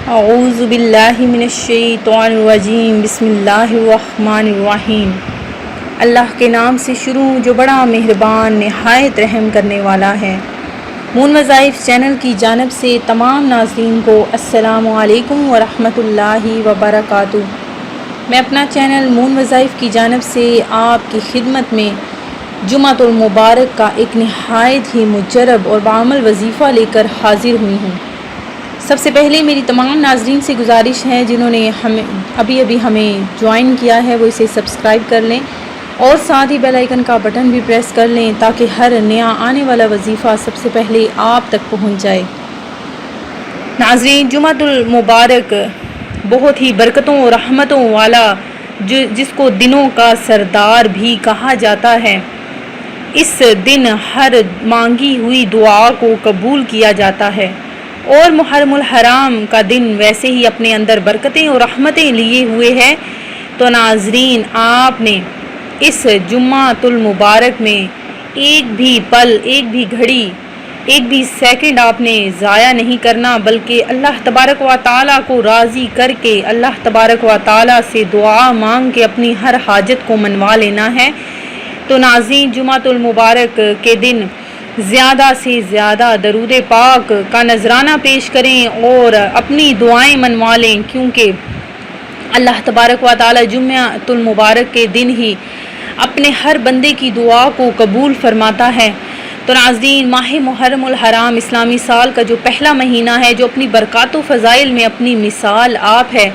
اعوذ باللہ من الشیطان الرجیم بسم اللہ الرحمن الرحیم۔ اللہ کے نام سے شروع جو بڑا مہربان نہایت رحم کرنے والا ہے۔ مون وظائف چینل کی جانب سے تمام ناظرین کو السلام علیکم ورحمۃ اللہ وبرکاتہ۔ میں اپنا چینل مون وظائف کی جانب سے آپ کی خدمت میں جمعۃ المبارک کا ایک نہایت ہی مجرب اور بعمل وظیفہ لے کر حاضر ہوئی ہوں۔ سب سے پہلے میری تمام ناظرین سے گزارش ہے جنہوں نے ابھی ہمیں جوائن کیا ہے وہ اسے سبسکرائب کر لیں اور ساتھ ہی بیل آئیکن کا بٹن بھی پریس کر لیں تاکہ ہر نیا آنے والا وظیفہ سب سے پہلے آپ تک پہنچ جائے۔ ناظرین، جمعۃ المبارک بہت ہی برکتوں اور رحمتوں والا جس کو دنوں کا سردار بھی کہا جاتا ہے، اس دن ہر مانگی ہوئی دعا کو قبول کیا جاتا ہے، اور محرم الحرام کا دن ویسے ہی اپنے اندر برکتیں اور رحمتیں لیے ہوئے ہے۔ تو ناظرین، آپ نے اس جمعۃ المبارک میں ایک بھی پل، ایک بھی گھڑی، ایک بھی سیکنڈ آپ نے ضائع نہیں کرنا، بلکہ اللہ تبارک و تعالیٰ کو راضی کر کے، اللہ تبارک و تعالیٰ سے دعا مانگ کے اپنی ہر حاجت کو منوا لینا ہے۔ تو ناظرین، جمعۃ المبارک کے دن زیادہ سے زیادہ درود پاک کا نذرانہ پیش کریں اور اپنی دعائیں منوا لیں، کیونکہ اللہ تبارک و تعالی جمعۃ المبارک کے دن ہی اپنے ہر بندے کی دعا کو قبول فرماتا ہے۔ تو ناظرین، ماہ محرم الحرام اسلامی سال کا جو پہلا مہینہ ہے، جو اپنی برکات و فضائل میں اپنی مثال آپ ہے،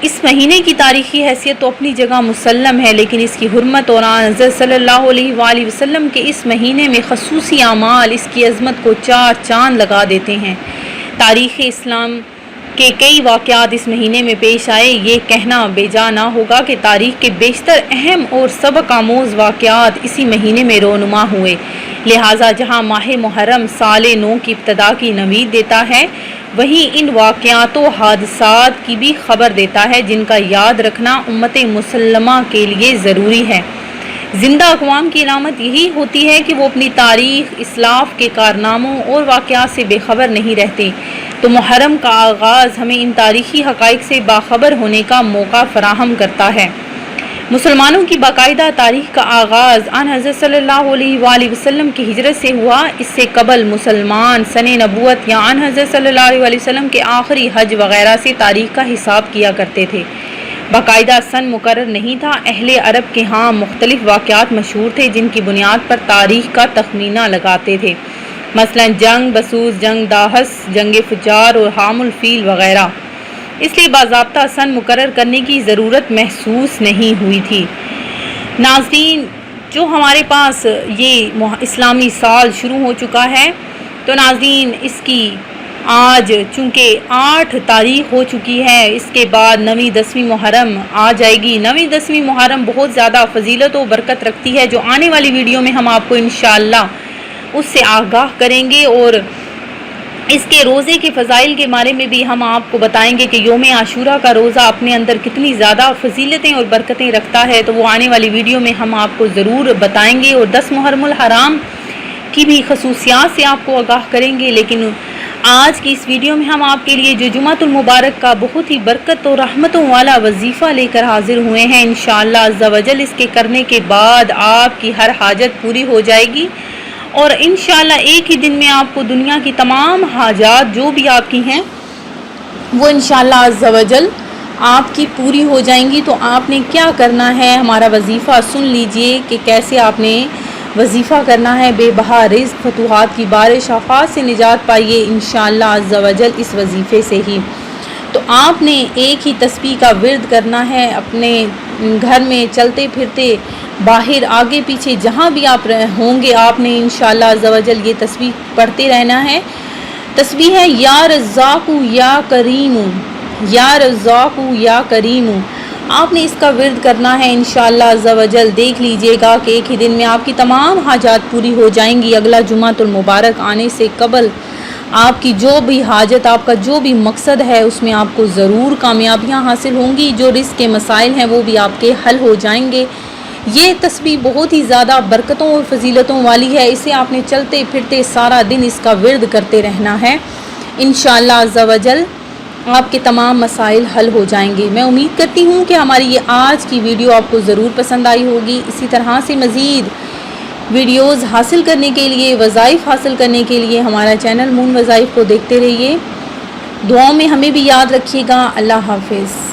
اس مہینے کی تاریخی حیثیت تو اپنی جگہ مسلم ہے، لیکن اس کی حرمت اور حضرت صلی اللہ علیہ وآلہ وسلم کے اس مہینے میں خصوصی اعمال اس کی عظمت کو چار چاند لگا دیتے ہیں۔ تاریخ اسلام کے کئی واقعات اس مہینے میں پیش آئے، یہ کہنا بے جا نہ ہوگا کہ تاریخ کے بیشتر اہم اور سبق آموز واقعات اسی مہینے میں رونما ہوئے۔ لہٰذا جہاں ماہ محرم سال نو کی ابتدا کی نوید دیتا ہے، وہیں ان واقعات و حادثات کی بھی خبر دیتا ہے جن کا یاد رکھنا امت مسلمہ کے لیے ضروری ہے۔ زندہ اقوام کی علامت یہی ہوتی ہے کہ وہ اپنی تاریخ، اسلاف کے کارناموں اور واقعات سے بے خبر نہیں رہتے۔ تو محرم کا آغاز ہمیں ان تاریخی حقائق سے باخبر ہونے کا موقع فراہم کرتا ہے۔ مسلمانوں کی باقاعدہ تاریخ کا آغاز آن حضرت صلی اللہ علیہ وآلہ وسلم کی ہجرت سے ہوا۔ اس سے قبل مسلمان سن نبوت یا آن حضرت صلی اللہ علیہ وسلم کے آخری حج وغیرہ سے تاریخ کا حساب کیا کرتے تھے۔ باقاعدہ سن مقرر نہیں تھا۔ اہل عرب کے ہاں مختلف واقعات مشہور تھے جن کی بنیاد پر تاریخ کا تخمینہ لگاتے تھے، مثلا جنگ بسوس، جنگ داہس، جنگ فجار اور حام الفیل وغیرہ۔ اس لیے باضابطہ سن مقرر کرنے کی ضرورت محسوس نہیں ہوئی تھی۔ ناظرین، جو ہمارے پاس یہ اسلامی سال شروع ہو چکا ہے، تو ناظرین اس کی آج چونکہ 8 تاریخ ہو چکی ہے، اس کے بعد 9ویں 10ویں محرم آ جائے گی۔ 9ویں 10ویں محرم بہت زیادہ فضیلت و برکت رکھتی ہے، جو آنے والی ویڈیو میں ہم آپ کو انشاءاللہ اس سے آگاہ کریں گے، اور اس کے روزے کے فضائل کے بارے میں بھی ہم آپ کو بتائیں گے کہ یوم عاشورہ کا روزہ اپنے اندر کتنی زیادہ فضیلتیں اور برکتیں رکھتا ہے، تو وہ آنے والی ویڈیو میں ہم آپ کو ضرور بتائیں گے، اور 10 محرم الحرام کی بھی خصوصیات سے آپ کو آگاہ کریں گے۔ لیکن آج کی اس ویڈیو میں ہم آپ کے لیے جو جمعۃ المبارک کا بہت ہی برکت اور رحمتوں والا وظیفہ لے کر حاضر ہوئے ہیں، انشاءاللہ عز و جل اس کے کرنے کے بعد آپ کی ہر حاجت پوری ہو جائے گی، اور انشاءاللہ ایک ہی دن میں آپ کو دنیا کی تمام حاجات جو بھی آپ کی ہیں وہ انشاءاللہ عز و جل آپ کی پوری ہو جائیں گی۔ تو آپ نے کیا کرنا ہے، ہمارا وظیفہ سن لیجئے کہ کیسے آپ نے وظیفہ کرنا ہے۔ بے بہا رزق، فتوحات کی بارش، آفات سے نجات پائیے انشاءاللہ عز و جل اس وظیفے سے ہی۔ تو آپ نے ایک ہی تسبیح کا ورد کرنا ہے، اپنے گھر میں چلتے پھرتے، باہر، آگے پیچھے، جہاں بھی آپ ہوں گے، آپ نے انشاءاللہ عز و جل یہ تسبیح پڑھتے رہنا ہے۔ تسبیح ہے یا رزاق یا کریم، یا رزاق یا کریم۔ آپ نے اس کا ورد کرنا ہے انشاءاللہ عز و جل۔ دیکھ لیجئے گا کہ ایک ہی دن میں آپ کی تمام حاجات پوری ہو جائیں گی۔ اگلا جمعۃ المبارک آنے سے قبل آپ کی جو بھی حاجت، آپ کا جو بھی مقصد ہے، اس میں آپ کو ضرور کامیابیاں حاصل ہوں گی۔ جو رزق کے مسائل ہیں وہ بھی آپ کے حل ہو جائیں گے۔ یہ تسبیح بہت ہی زیادہ برکتوں اور فضیلتوں والی ہے، اسے آپ نے چلتے پھرتے سارا دن اس کا ورد کرتے رہنا ہے انشاءاللہ عز و جل۔ آپ کے تمام مسائل حل ہو جائیں گے۔ میں امید کرتی ہوں کہ ہماری یہ آج کی ویڈیو آپ کو ضرور پسند آئی ہوگی۔ اسی طرح سے مزید ویڈیوز حاصل کرنے کے لیے، وظائف حاصل کرنے کے لیے ہمارا چینل مون وظائف کو دیکھتے رہیے۔ دعاؤں میں ہمیں بھی یاد رکھیے گا۔ اللہ حافظ۔